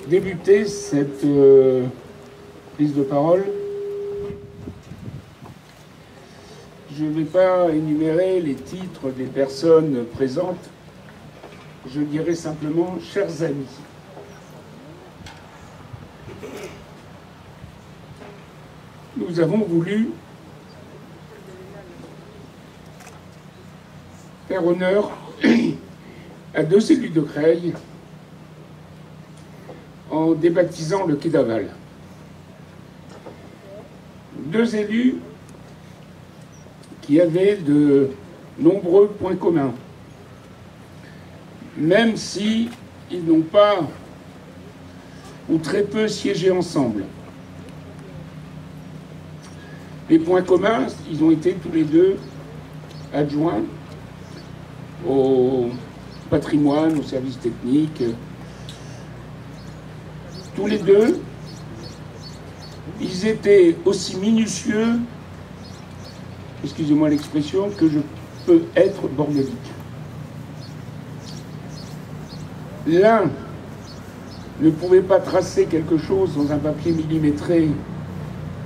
débuter cette prise de parole, je ne vais pas énumérer les titres des personnes présentes. Je dirai simplement « chers amis ». Nous avons voulu faire honneur à deux élus de Creil en débaptisant le Quai d'Aval. Deux élus qui avaient de nombreux points communs, même si ils n'ont pas ou très peu siégé ensemble. Les points communs, ils ont été tous les deux adjoints au patrimoine, au service technique. Tous les deux, ils étaient aussi minutieux, excusez-moi l'expression, que je peux être bordélique. L'un ne pouvait pas tracer quelque chose dans un papier millimétré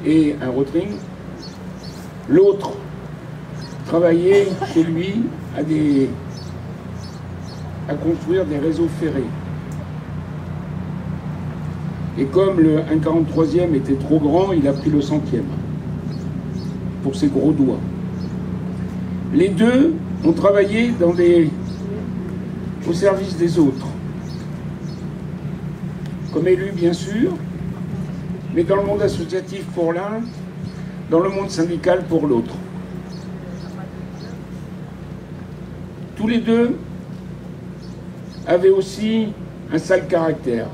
et un rotring. L'autre travaillait chez lui à construire des réseaux ferrés. Et comme le 1,43e était trop grand, il a pris le 100e pour ses gros doigts. Les deux ont travaillé au service des autres, comme élus bien sûr, mais dans le monde associatif pour l'un, dans le monde syndical pour l'autre. Tous les deux avaient aussi un sale caractère,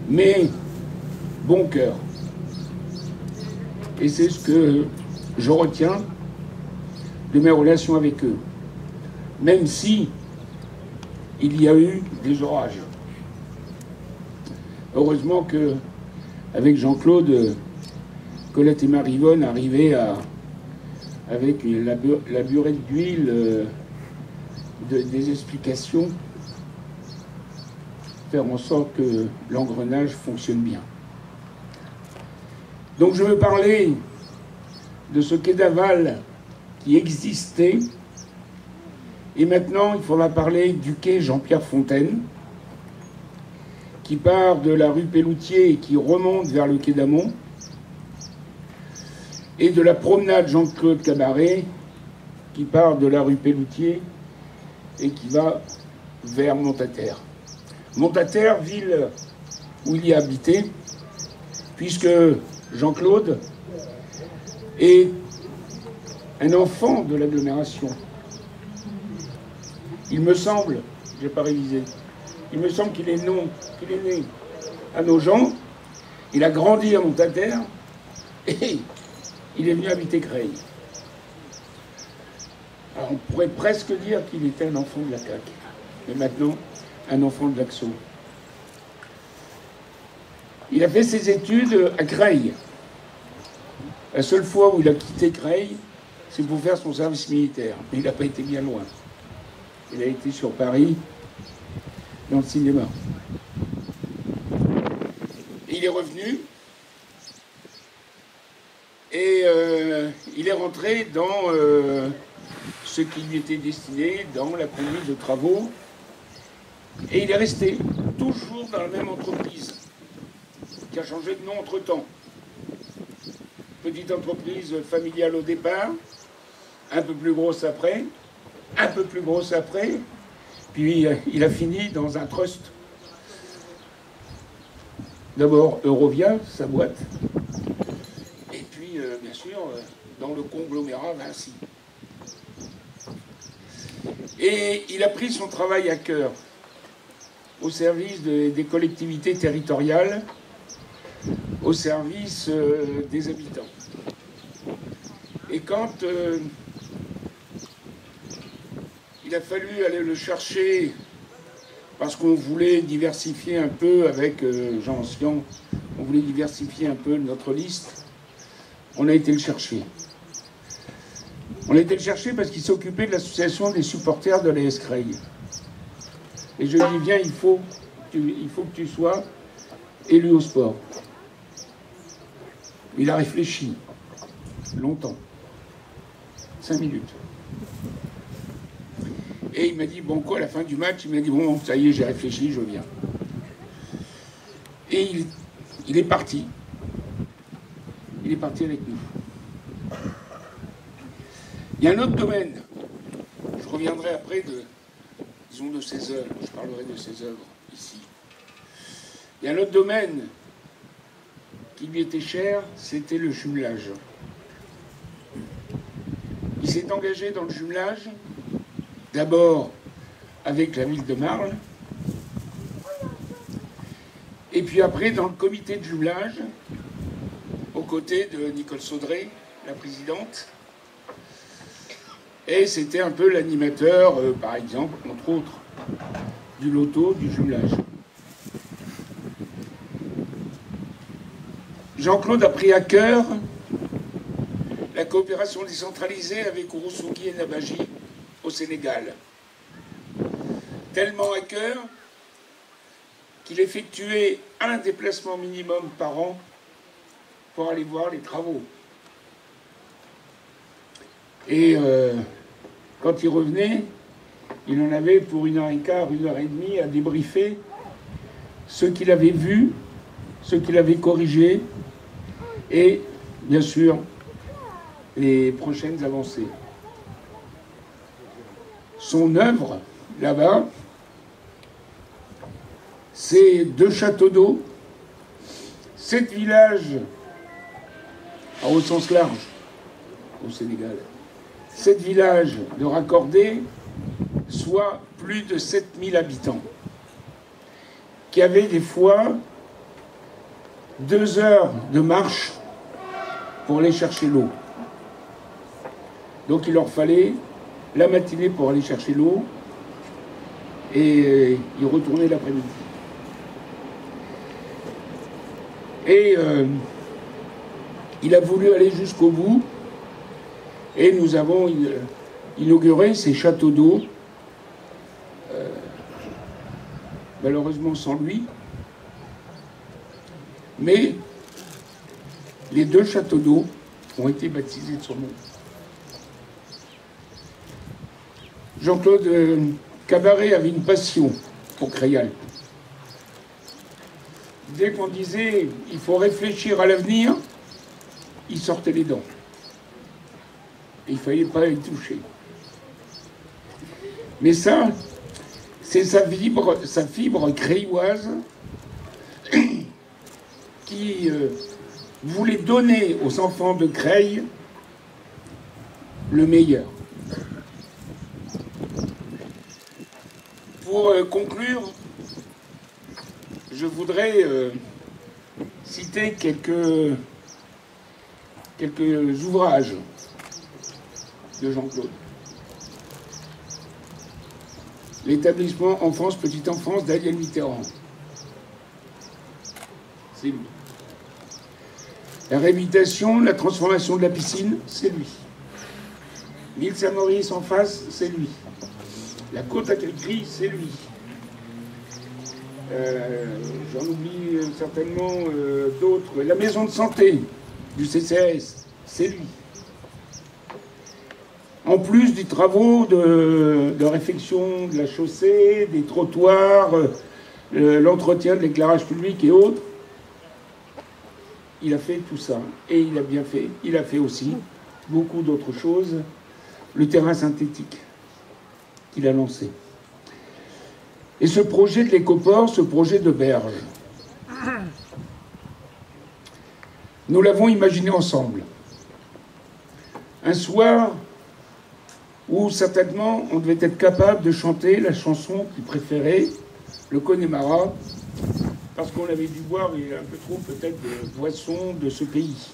mais bon cœur. Et c'est ce que je retiens de mes relations avec eux, même si il y a eu des orages. Heureusement que, avec Jean-Claude, Colette et Marie-Yvonne arrivaient avec la burette d'huile des explications, faire en sorte que l'engrenage fonctionne bien. Donc je veux parler de ce quai d'Aval qui existait, et maintenant il faudra parler du quai Jean-Pierre Fontaine, qui part de la rue Pelloutier et qui remonte vers le quai d'Amont, et de la promenade Jean-Claude Cabaret, qui part de la rue Pelloutier et qui va vers Montataire. Montataire, ville où il y a habité, puisque Jean-Claude est un enfant de l'agglomération. Il me semble, je n'ai pas révisé, il me semble qu'il est né à Nogent, il a grandi à Montataire, et il est venu habiter Creil. Alors on pourrait presque dire qu'il était un enfant de la CAQ, mais maintenant un enfant de l'Axo. Il a fait ses études à Creil. La seule fois où il a quitté Creil, c'est pour faire son service militaire. Mais il n'a pas été bien loin. Il a été sur Paris, dans le cinéma. Et il est revenu. Et il est rentré dans ce qui lui était destiné, dans la conduite de travaux. Et il est resté toujours dans la même entreprise, qui a changé de nom entre-temps. Petite entreprise familiale au départ, un peu plus grosse après, un peu plus grosse après, puis il a fini dans un trust. D'abord Eurovia, sa boîte, et puis bien sûr dans le conglomérat Vinci. Et il a pris son travail à cœur, au service des collectivités territoriales, au service des habitants. Et quand il a fallu aller le chercher, parce qu'on voulait diversifier un peu avec Jean Ancien, on voulait diversifier un peu notre liste, on a été le chercher. On a été le chercher parce qu'il s'occupait de l'association des supporters de l'AS Creil. Et je lui dis, viens, il faut faut que tu sois élu au sport. Il a réfléchi longtemps, 5 minutes. Et il m'a dit, bon quoi, à la fin du match, il m'a dit, bon, ça y est, j'ai réfléchi, je viens. Et il est parti. Il est parti avec nous. Il y a un autre domaine. Je reviendrai après disons, de ses œuvres. Je parlerai de ses œuvres ici. Il y a un autre domaine qui lui était cher, c'était le jumelage. Il s'est engagé dans le jumelage, d'abord avec la ville de Marle, et puis après dans le comité de jumelage, aux côtés de Nicole Saudré, la présidente. Et c'était un peu l'animateur, par exemple, entre autres, du loto, du jumelage. Jean-Claude a pris à cœur la coopération décentralisée avec Ourossogui et Nabadji au Sénégal. Tellement à cœur qu'il effectuait un déplacement minimum par an pour aller voir les travaux. Et quand il revenait, il en avait pour 1h15, 1h30 à débriefer ce qu'il avait vu, ce qu'il avait corrigé et, bien sûr, les prochaines avancées. Son œuvre, là-bas, c'est 2 châteaux d'eau, 7 villages, au sens large, au Sénégal, 7 villages de raccordés, soit plus de 7000 habitants, qui avaient des fois 2 heures de marche pour aller chercher l'eau. Donc il leur fallait la matinée pour aller chercher l'eau et ils retournaient l'après-midi. Et il a voulu aller jusqu'au bout et nous avons inauguré ces châteaux d'eau, malheureusement sans lui, mais les 2 châteaux d'eau ont été baptisés de son nom. Jean-Claude Cabaret avait une passion pour Créal. Dès qu'on disait « il faut réfléchir à l'avenir », il sortait les dents. Et il ne fallait pas y toucher. Mais ça, c'est sa fibre créilloise qui voulait donner aux enfants de Creil le meilleur. Pour conclure, je voudrais citer quelques ouvrages de Jean-Claude. L'établissement Enfance, Petite Enfance d'Ariel Mitterrand. C'est lui. La réhabilitation, la transformation de la piscine, c'est lui. L'île Saint-Maurice en face, c'est lui. La côte à Cricri, c'est lui. J'en oublie certainement d'autres. La maison de santé du CCAS, c'est lui. En plus des travaux de réfection de la chaussée, des trottoirs, l'entretien de l'éclairage public et autres, il a fait tout ça. Et il a bien fait. Il a fait aussi beaucoup d'autres choses. Le terrain synthétique qu'il a lancé. Et ce projet de l'écoport, ce projet de berge, nous l'avons imaginé ensemble. Un soir où certainement on devait être capable de chanter la chanson qu'il préférait, le Connemara, parce qu'on avait dû boire un peu trop peut-être de boissons de ce pays.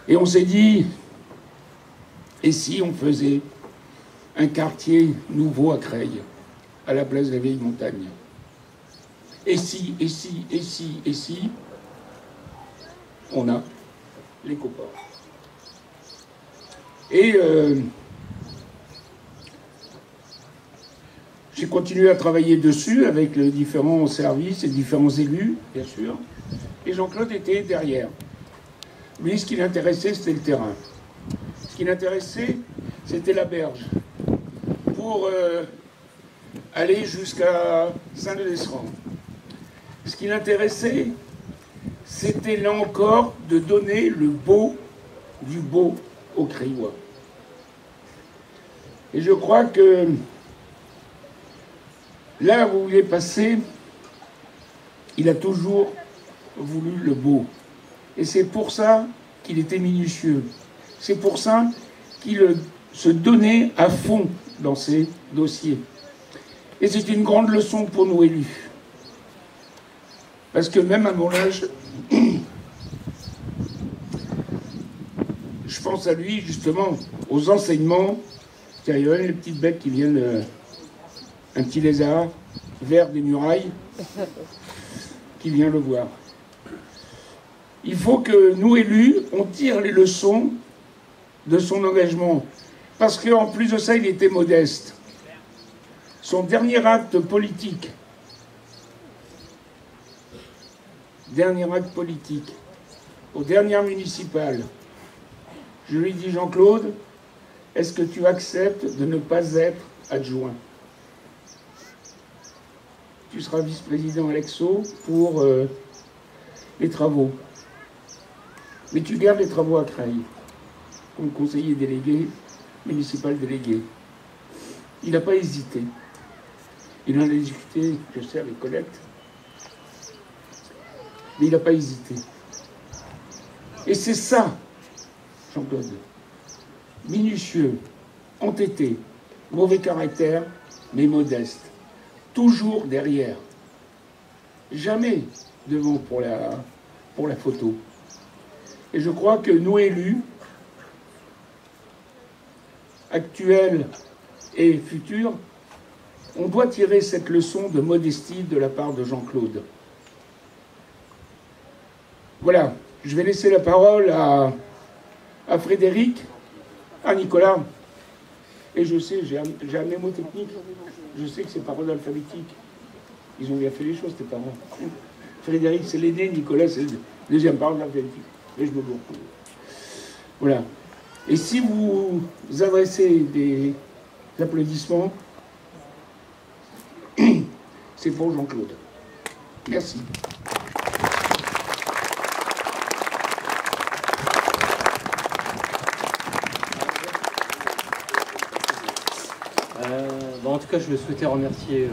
Et on s'est dit, et si on faisait un quartier nouveau à Creil, à la place de la Vieille Montagne? Et si, on a l'écoport. Et J'ai continué à travailler dessus avec les différents services et différents élus, bien sûr. Et Jean-Claude était derrière. Lui, ce qui l'intéressait, c'était le terrain. Ce qui l'intéressait, c'était la berge. Pour aller jusqu'à Saint-Leu-d'Esserand. Ce qui l'intéressait, c'était là encore de donner le beau du beau aux Crayois. Et je crois que là où il est passé, il a toujours voulu le beau. Et c'est pour ça qu'il était minutieux. C'est pour ça qu'il se donnait à fond dans ses dossiers. Et c'est une grande leçon pour nous élus. Parce que même à mon âge, je pense à lui justement, aux enseignements. Tiens, il y a les petites bêtes qui viennent, un petit lézard vert des murailles, qui vient le voir. Il faut que nous, élus, on tire les leçons de son engagement. Parce qu'en plus de ça, il était modeste. Son dernier acte politique, aux dernières municipales, je lui dis, Jean-Claude, est-ce que tu acceptes de ne pas être adjoint? Tu seras vice-président à l'Exo pour les travaux. Mais tu gardes les travaux à Creil, comme conseiller délégué, municipal délégué. Il n'a pas hésité. Il en a discuté, je sais, avec Colette. Mais il n'a pas hésité. Et c'est ça, Jean-Claude. Minutieux, entêté, mauvais caractère, mais modeste. Toujours derrière. Jamais devant pour la photo. Et je crois que nous, élus, actuels et futurs, on doit tirer cette leçon de modestie de la part de Jean-Claude. Voilà, je vais laisser la parole à Frédéric, à Nicolas. Et je sais, j'ai un mnémotechnique. Je sais que c'est paroles alphabétiques. Ils ont bien fait les choses, tes parents. Frédéric, c'est l'aîné, Nicolas, c'est le deuxième parole alphabétique. Et je me bourre. Voilà. Et si vous adressez des applaudissements, c'est pour Jean-Claude. Merci. En tout cas, je souhaitais remercier